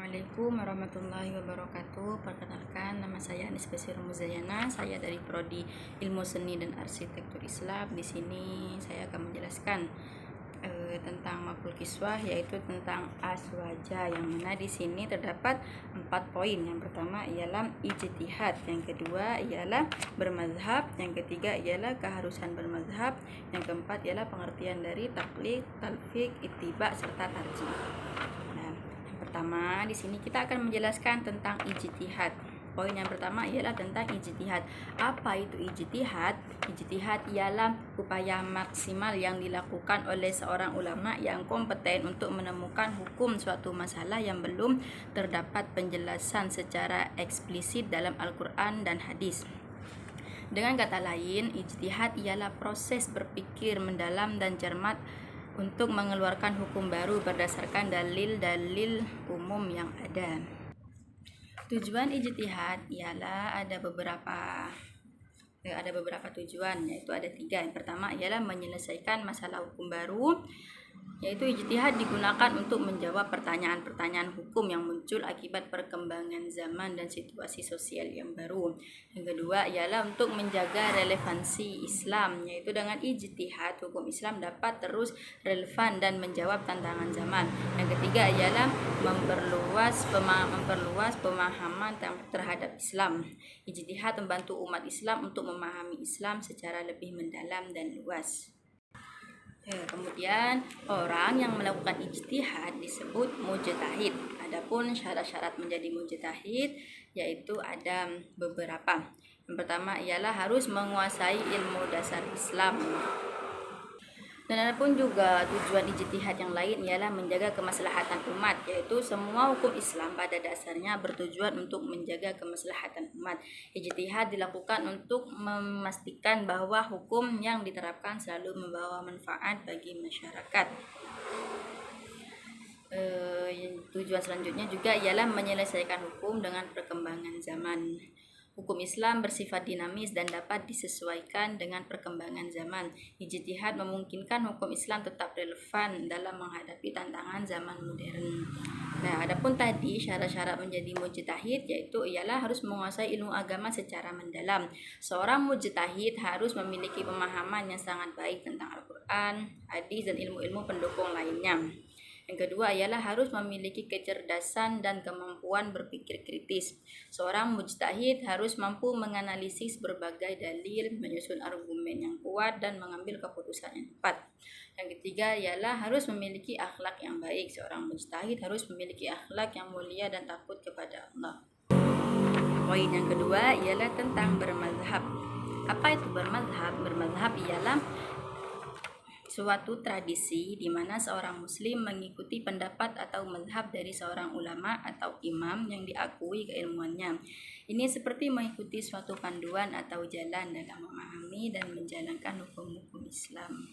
Assalamualaikum warahmatullahi wabarakatuh. Perkenalkan, nama saya Anis Basir Muzayana. Saya dari Prodi Ilmu Seni dan Arsitektur Islam. Di sini saya akan menjelaskan tentang maf'ul kiswah, yaitu tentang aswaja, yang mana di sini terdapat 4 poin. Yang pertama ialah ijtihad, yang kedua ialah bermazhab, yang ketiga ialah keharusan bermazhab, yang keempat ialah pengertian dari taklid, talfiq, ittiba serta tarjih. Pertama, di sini kita akan menjelaskan tentang ijtihad. Poin yang pertama ialah tentang ijtihad. Apa itu ijtihad? Ijtihad ialah upaya maksimal yang dilakukan oleh seorang ulama yang kompeten untuk menemukan hukum suatu masalah yang belum terdapat penjelasan secara eksplisit dalam Al-Quran dan hadis. Dengan kata lain, ijtihad ialah proses berpikir mendalam dan cermat untuk mengeluarkan hukum baru berdasarkan dalil-dalil umum yang ada. Tujuan ijtihad ialah ada beberapa tujuan, yaitu ada 3. Yang pertama ialah menyelesaikan masalah hukum baru, yaitu ijtihad digunakan untuk menjawab pertanyaan-pertanyaan hukum yang muncul akibat perkembangan zaman dan situasi sosial yang baru. Yang kedua ialah untuk menjaga relevansi Islam, yaitu dengan ijtihad hukum Islam dapat terus relevan dan menjawab tantangan zaman. Yang ketiga ialah memperluas pemahaman terhadap Islam. Ijtihad membantu umat Islam untuk memahami Islam secara lebih mendalam dan luas. Kemudian orang yang melakukan ijtihad disebut mujtahid. Adapun syarat-syarat menjadi mujtahid yaitu ada beberapa. Yang pertama ialah harus menguasai ilmu dasar Islam. Dan adapun juga tujuan ijtihad yang lain ialah menjaga kemaslahatan umat, yaitu semua hukum Islam pada dasarnya bertujuan untuk menjaga kemaslahatan umat. Ijtihad dilakukan untuk memastikan bahwa hukum yang diterapkan selalu membawa manfaat bagi masyarakat. Tujuan selanjutnya juga ialah menyelesaikan hukum dengan perkembangan zaman. Hukum Islam bersifat dinamis dan dapat disesuaikan dengan perkembangan zaman. Ijtihad memungkinkan hukum Islam tetap relevan dalam menghadapi tantangan zaman modern. Nah, adapun tadi syarat-syarat menjadi mujtahid yaitu ialah harus menguasai ilmu agama secara mendalam. Seorang mujtahid harus memiliki pemahaman yang sangat baik tentang Al-Quran, hadis dan ilmu-ilmu pendukung lainnya. Yang kedua ialah harus memiliki kecerdasan dan kemampuan berpikir kritis. Seorang mujtahid harus mampu menganalisis berbagai dalil, menyusun argumen yang kuat, dan mengambil keputusan yang tepat. Yang ketiga ialah harus memiliki akhlak yang baik. Seorang mujtahid harus memiliki akhlak yang mulia dan takut kepada Allah. Poin yang kedua ialah tentang bermazhab. Apa itu bermazhab? Bermazhab ialah suatu tradisi di mana seorang muslim mengikuti pendapat atau mazhab dari seorang ulama atau imam yang diakui keilmuannya. Ini seperti mengikuti suatu panduan atau jalan dalam memahami dan menjalankan hukum-hukum Islam.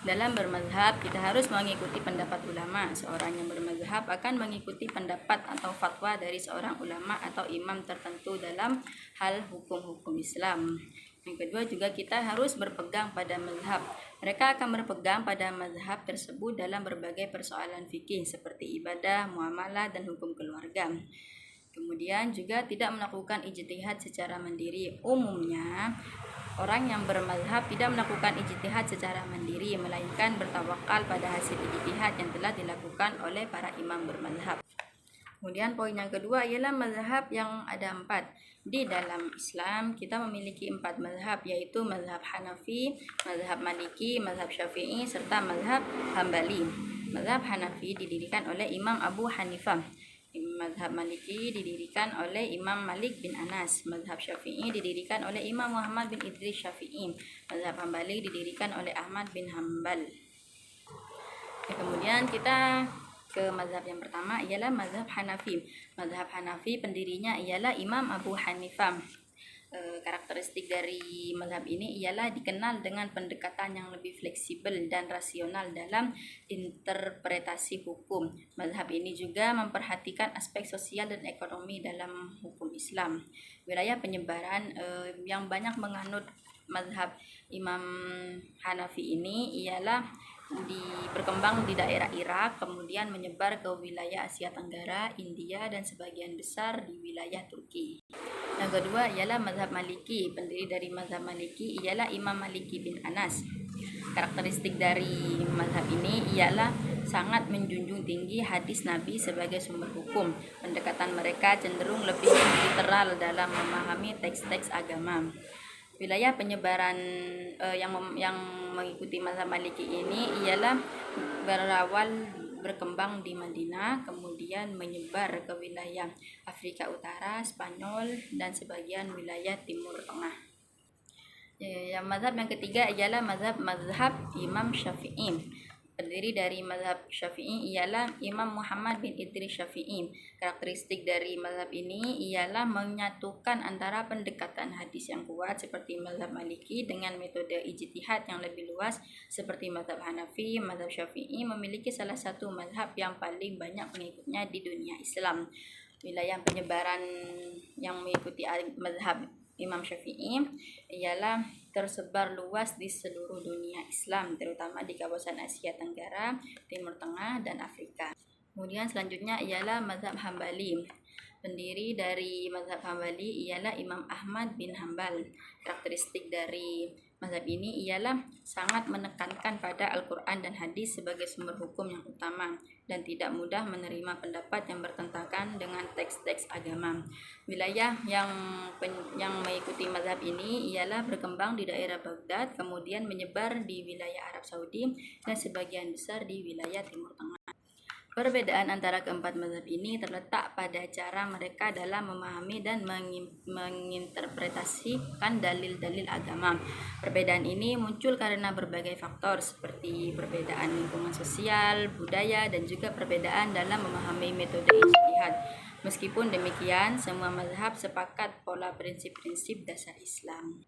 Dalam bermazhab, kita harus mengikuti pendapat ulama. Seorang yang bermazhab akan mengikuti pendapat atau fatwa dari seorang ulama atau imam tertentu dalam hal hukum-hukum Islam. Yang kedua juga kita harus berpegang pada mazhab. Mereka akan berpegang pada mazhab tersebut dalam berbagai persoalan fikih seperti ibadah, muamalah, dan hukum keluarga. Kemudian juga tidak melakukan ijtihad secara mandiri. Umumnya orang yang bermazhab tidak melakukan ijtihad secara mandiri, melainkan bertawakal pada hasil ijtihad yang telah dilakukan oleh para imam bermazhab. Kemudian poin yang kedua ialah mazhab yang ada 4. Di dalam Islam kita memiliki 4 mazhab, yaitu mazhab Hanafi, mazhab Maliki, mazhab Syafi'i, serta mazhab Hambali. Mazhab Hanafi didirikan oleh Imam Abu Hanifah. Mazhab Maliki didirikan oleh Imam Malik bin Anas. Mazhab Syafi'i didirikan oleh Imam Muhammad bin Idris Syafi'i. Mazhab Hambali didirikan oleh Ahmad bin Hambal. Kemudian kita ke mazhab yang pertama ialah mazhab Hanafi. Mazhab Hanafi pendirinya ialah Imam Abu Hanifah. Karakteristik dari mazhab ini ialah dikenal dengan pendekatan yang lebih fleksibel dan rasional dalam interpretasi hukum. Mazhab ini juga memperhatikan aspek sosial dan ekonomi dalam hukum Islam. Wilayah penyebaran yang banyak menganut mazhab Imam Hanafi ini ialah berkembang di daerah Irak, kemudian menyebar ke wilayah Asia Tenggara, India, dan sebagian besar di wilayah Turki. Yang kedua ialah mazhab Maliki. Pendiri dari mazhab Maliki ialah Imam Maliki bin Anas. Karakteristik dari mazhab ini ialah sangat menjunjung tinggi hadis Nabi sebagai sumber hukum. Pendekatan mereka cenderung lebih literal dalam memahami teks-teks agama. Wilayah penyebaran yang mengikuti mazhab Maliki ini ialah berawal berkembang di Madinah, kemudian menyebar ke wilayah Afrika Utara, Spanyol, dan sebagian wilayah Timur Tengah. Yang mazhab yang ketiga ialah mazhab Imam Syafi'i. Pendiri dari mazhab Syafi'i ialah Imam Muhammad bin Idris Syafi'i. Karakteristik dari mazhab ini ialah menyatukan antara pendekatan hadis yang kuat seperti mazhab Maliki dengan metode ijtihad yang lebih luas seperti mazhab Hanafi. Mazhab Syafi'i memiliki salah satu mazhab yang paling banyak pengikutnya di dunia Islam. Wilayah penyebaran yang mengikuti mazhab Imam Syafi'i ialah tersebar luas di seluruh dunia Islam, terutama di kawasan Asia Tenggara, Timur Tengah, dan Afrika. Kemudian selanjutnya ialah mazhab Hambali. Pendiri dari mazhab Hambali ialah Imam Ahmad bin Hambal. Karakteristik dari mazhab ini ialah sangat menekankan pada Al-Quran dan hadis sebagai sumber hukum yang utama dan tidak mudah menerima pendapat yang bertentangan dengan teks-teks agama. Wilayah yang mengikuti mazhab ini ialah berkembang di daerah Baghdad, kemudian menyebar di wilayah Arab Saudi dan sebagian besar di wilayah Timur Tengah. Perbedaan antara keempat mazhab ini terletak pada cara mereka dalam memahami dan menginterpretasikan dalil-dalil agama. Perbedaan ini muncul karena berbagai faktor seperti perbedaan lingkungan sosial, budaya, dan juga perbedaan dalam memahami metode ijtihad. Meskipun demikian, semua mazhab sepakat pola prinsip-prinsip dasar Islam.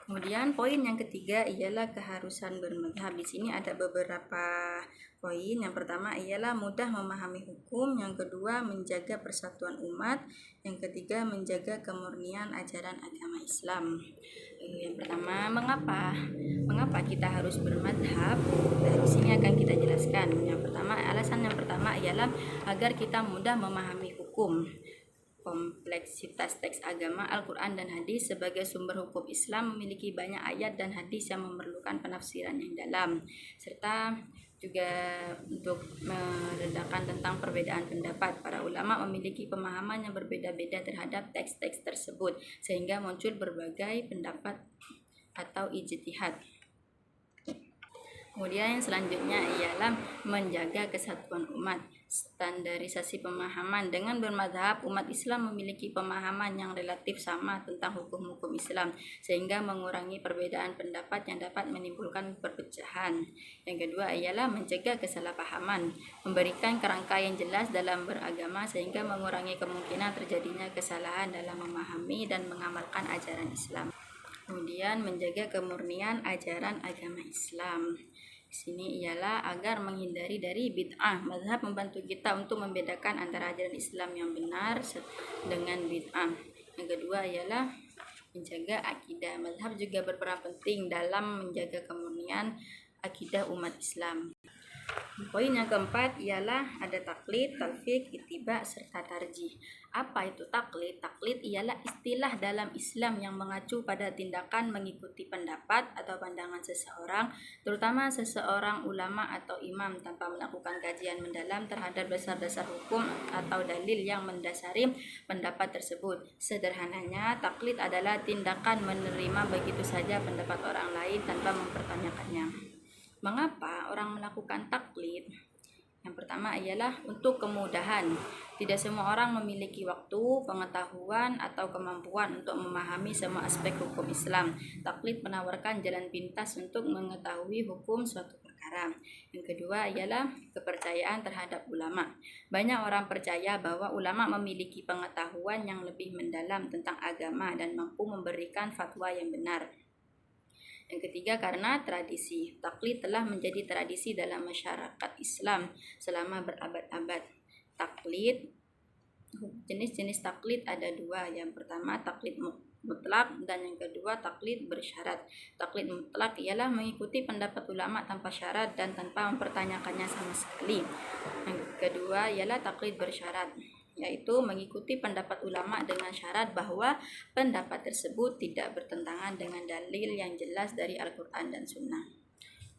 Kemudian poin yang ketiga ialah keharusan bermazhab. Di sini ada beberapa poin. Yang pertama ialah mudah memahami hukum, yang kedua menjaga persatuan umat, yang ketiga menjaga kemurnian ajaran agama Islam. Yang pertama, mengapa kita harus bermazhab? Dari sini akan kita jelaskan. Alasan yang pertama ialah agar kita mudah memahami hukum. Kompleksitas teks agama Al-Quran dan hadis sebagai sumber hukum Islam memiliki banyak ayat dan hadis yang memerlukan penafsiran yang dalam, serta juga untuk meredakan tentang perbedaan pendapat. Para ulama memiliki pemahaman yang berbeda-beda terhadap teks-teks tersebut sehingga muncul berbagai pendapat atau ijtihad. Kemudian yang selanjutnya ialah menjaga kesatuan umat. Standarisasi pemahaman. Dengan bermazhab, umat Islam memiliki pemahaman yang relatif sama tentang hukum-hukum Islam sehingga mengurangi perbedaan pendapat yang dapat menimbulkan perpecahan. Yang kedua ialah mencegah kesalahpahaman, memberikan kerangka yang jelas dalam beragama sehingga mengurangi kemungkinan terjadinya kesalahan dalam memahami dan mengamalkan ajaran Islam. Kemudian menjaga kemurnian ajaran agama Islam. Di sini ialah agar menghindari dari bid'ah. Mazhab membantu kita untuk membedakan antara ajaran Islam yang benar dengan bid'ah. Yang kedua ialah menjaga akidah. Mazhab juga berperan penting dalam menjaga kemurnian akidah umat Islam. Poin yang keempat ialah ada taklid, talfiq, ittiba, serta tarjih. Apa itu taklid? Taklid ialah istilah dalam Islam yang mengacu pada tindakan mengikuti pendapat atau pandangan seseorang, terutama seseorang ulama atau imam tanpa melakukan kajian mendalam terhadap dasar-dasar hukum atau dalil yang mendasari pendapat tersebut. Sederhananya, taklid adalah tindakan menerima begitu saja pendapat orang lain tanpa mempertanyakannya. Mengapa orang melakukan taklid? Yang pertama ialah untuk kemudahan. Tidak semua orang memiliki waktu, pengetahuan, atau kemampuan untuk memahami semua aspek hukum Islam. Taklid menawarkan jalan pintas untuk mengetahui hukum suatu perkara. Yang kedua ialah kepercayaan terhadap ulama. Banyak orang percaya bahwa ulama memiliki pengetahuan yang lebih mendalam tentang agama dan mampu memberikan fatwa yang benar. Yang ketiga karena tradisi. Taklid telah menjadi tradisi dalam masyarakat Islam selama berabad-abad. Jenis-jenis taklid ada dua. Yang pertama taklid mutlak, dan yang kedua taklid bersyarat. Taklid mutlak ialah mengikuti pendapat ulama tanpa syarat dan tanpa mempertanyakannya sama sekali. Yang kedua ialah taklid bersyarat, yaitu mengikuti pendapat ulama dengan syarat bahwa pendapat tersebut tidak bertentangan dengan dalil yang jelas dari Al-Quran dan Sunnah.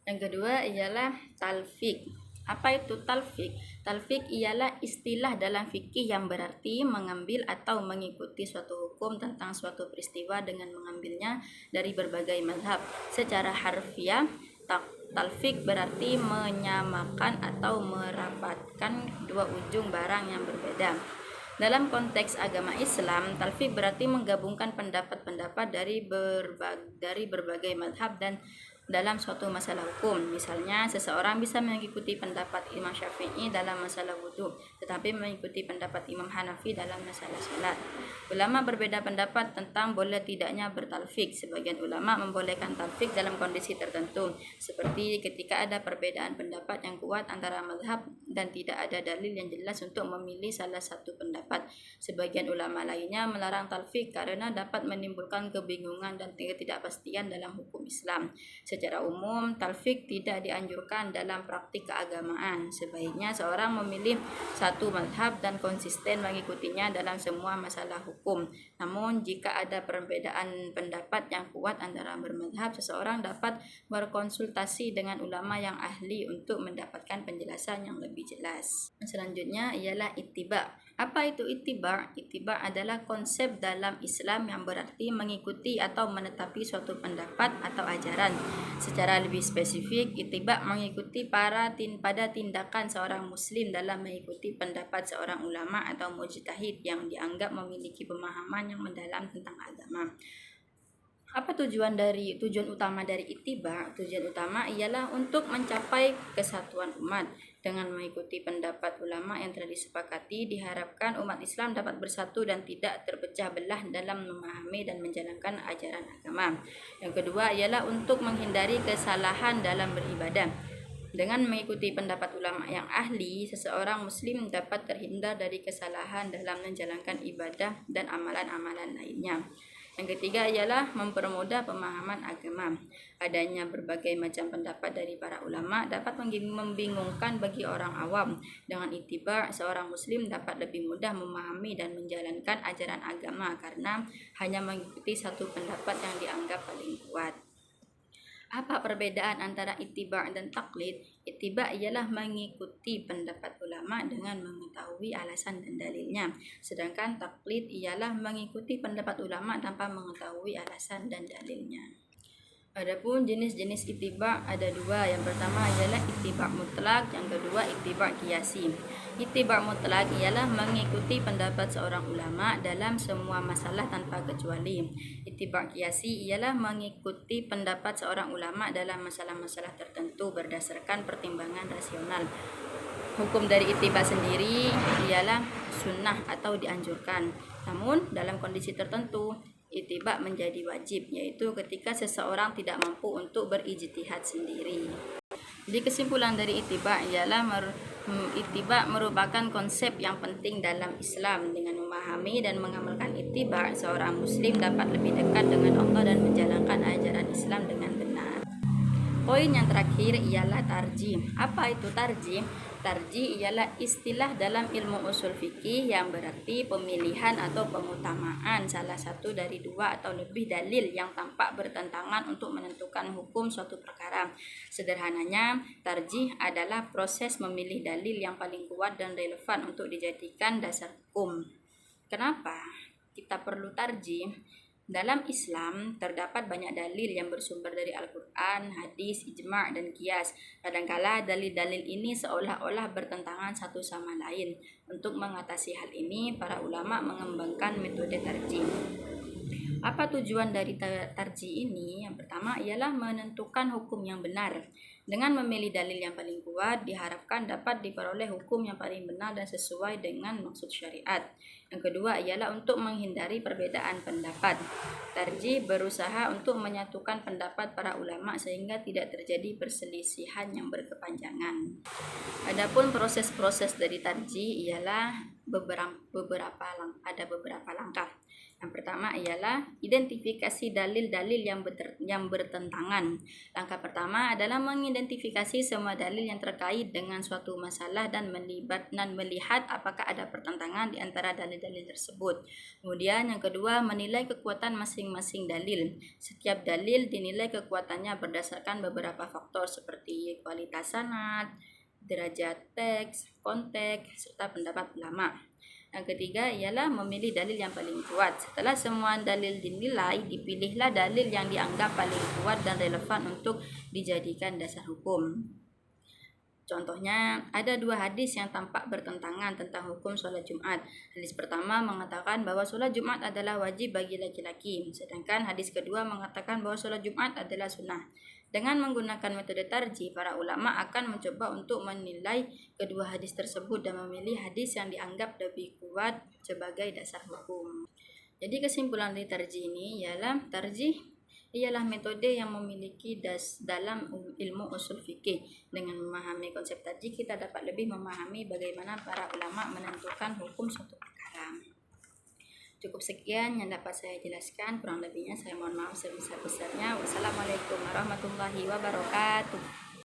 Yang kedua ialah talfiq. Apa itu talfiq? Talfiq ialah istilah dalam fikih yang berarti mengambil atau mengikuti suatu hukum tentang suatu peristiwa dengan mengambilnya dari berbagai mazhab. Secara harfiah, talfiq berarti menyamakan atau merapatkan dua ujung barang yang berbeda. Dalam konteks agama Islam, talfiq berarti menggabungkan pendapat-pendapat dari berbagai mazhab dan dalam suatu masalah hukum. Misalnya, seseorang bisa mengikuti pendapat Imam Syafi'i dalam masalah wudhu, tetapi mengikuti pendapat Imam Hanafi dalam masalah salat. Ulama berbeda pendapat tentang boleh tidaknya bertalfiq. Sebagian ulama membolehkan talfiq dalam kondisi tertentu, seperti ketika ada perbedaan pendapat yang kuat antara mazhab dan tidak ada dalil yang jelas untuk memilih salah satu pendapat. Sebagian ulama lainnya melarang talfiq karena dapat menimbulkan kebingungan dan ketidakpastian dalam hukum Islam. Secara umum, talfiq tidak dianjurkan dalam praktik keagamaan. Sebaiknya seorang memilih satu mazhab dan konsisten mengikutinya dalam semua masalah hukum. Namun, jika ada perbedaan pendapat yang kuat antara bermazhab, seseorang dapat berkonsultasi dengan ulama yang ahli untuk mendapatkan penjelasan yang lebih jelas. Selanjutnya ialah ittiba. Apa itu ittiba? Ittiba adalah konsep dalam Islam yang berarti mengikuti atau menetapi suatu pendapat atau ajaran. Secara lebih spesifik, ittiba mengikuti pada tindakan seorang muslim dalam mengikuti pendapat seorang ulama atau mujtahid yang dianggap memiliki pemahaman yang mendalam tentang agama. Apa tujuan utama dari ittiba? Tujuan utama ialah untuk mencapai kesatuan umat. Dengan mengikuti pendapat ulama yang telah disepakati, diharapkan umat Islam dapat bersatu dan tidak terpecah belah dalam memahami dan menjalankan ajaran agama. Yang kedua ialah untuk menghindari kesalahan dalam beribadah. Dengan mengikuti pendapat ulama yang ahli, seseorang muslim dapat terhindar dari kesalahan dalam menjalankan ibadah dan amalan-amalan lainnya. Yang ketiga ialah mempermudah pemahaman agama. Adanya berbagai macam pendapat dari para ulama dapat membingungkan bagi orang awam. Dengan ittiba, seorang muslim dapat lebih mudah memahami dan menjalankan ajaran agama karena hanya mengikuti satu pendapat yang dianggap paling kuat. Apa perbedaan antara ittiba dan taklid? Ittiba ialah mengikuti pendapat ulama dengan mengetahui alasan dan dalilnya. Sedangkan taklid ialah mengikuti pendapat ulama tanpa mengetahui alasan dan dalilnya. Adapun jenis-jenis ittiba ada dua. Yang pertama ialah ittiba mutlak, yang kedua ittiba qiyasi. Ittiba mutlak ialah mengikuti pendapat seorang ulama dalam semua masalah tanpa kecuali. Ittiba qiyasi ialah mengikuti pendapat seorang ulama dalam masalah-masalah tertentu berdasarkan pertimbangan rasional. Hukum dari ittiba sendiri ialah sunnah atau dianjurkan. Namun dalam kondisi tertentu ittiba menjadi wajib, yaitu ketika seseorang tidak mampu untuk berijtihad sendiri. Jadi kesimpulan dari ittiba ialah ittiba merupakan konsep yang penting dalam Islam. Dengan memahami dan mengamalkan ittiba, seorang muslim dapat lebih dekat dengan Allah dan menjalankan ajaran Islam dengan benar. Poin yang terakhir ialah tarjih. Apa itu tarjih? Tarjih ialah istilah dalam ilmu usul fikih yang berarti pemilihan atau pengutamaan salah satu dari dua atau lebih dalil yang tampak bertentangan untuk menentukan hukum suatu perkara. Sederhananya, tarjih adalah proses memilih dalil yang paling kuat dan relevan untuk dijadikan dasar hukum. Kenapa kita perlu tarjih? Dalam Islam terdapat banyak dalil yang bersumber dari Al-Quran, hadis, ijma' dan qiyas. Kadangkala dalil-dalil ini seolah-olah bertentangan satu sama lain. Untuk mengatasi hal ini, para ulama mengembangkan metode tarjih. Apa tujuan dari tarjih ini? Yang pertama ialah menentukan hukum yang benar. Dengan memilih dalil yang paling kuat, diharapkan dapat diperoleh hukum yang paling benar dan sesuai dengan maksud syariat. Yang kedua ialah untuk menghindari perbedaan pendapat. Tarjih berusaha untuk menyatukan pendapat para ulama sehingga tidak terjadi perselisihan yang berkepanjangan. Adapun proses-proses dari tarjih ialah ada beberapa langkah. Yang pertama ialah identifikasi dalil-dalil yang bertentangan. Langkah pertama adalah mengidentifikasi semua dalil yang terkait dengan suatu masalah dan melihat apakah ada pertentangan di antara dalil-dalil tersebut. Kemudian yang kedua, menilai kekuatan masing-masing dalil. Setiap dalil dinilai kekuatannya berdasarkan beberapa faktor seperti kualitas sanad, derajat teks, konteks, serta pendapat ulama. Yang ketiga ialah memilih dalil yang paling kuat. Setelah semua dalil dinilai, dipilihlah dalil yang dianggap paling kuat dan relevan untuk dijadikan dasar hukum. Contohnya, ada dua hadis yang tampak bertentangan tentang hukum sholat Jumat. Hadis pertama mengatakan bahwa sholat Jumat adalah wajib bagi laki-laki, sedangkan hadis kedua mengatakan bahwa sholat Jumat adalah sunnah. Dengan menggunakan metode tarjih, para ulama akan mencoba untuk menilai kedua hadis tersebut dan memilih hadis yang dianggap lebih kuat sebagai dasar hukum. Jadi kesimpulan dari tarjih ini ialah tarjih ialah metode yang memiliki dalam ilmu usul fikih. Dengan memahami konsep tarjih, kita dapat lebih memahami bagaimana para ulama menentukan hukum suatu perkara. Cukup sekian yang dapat saya jelaskan, kurang lebihnya saya mohon maaf sebesar-besarnya. Wassalamualaikum warahmatullahi wabarakatuh.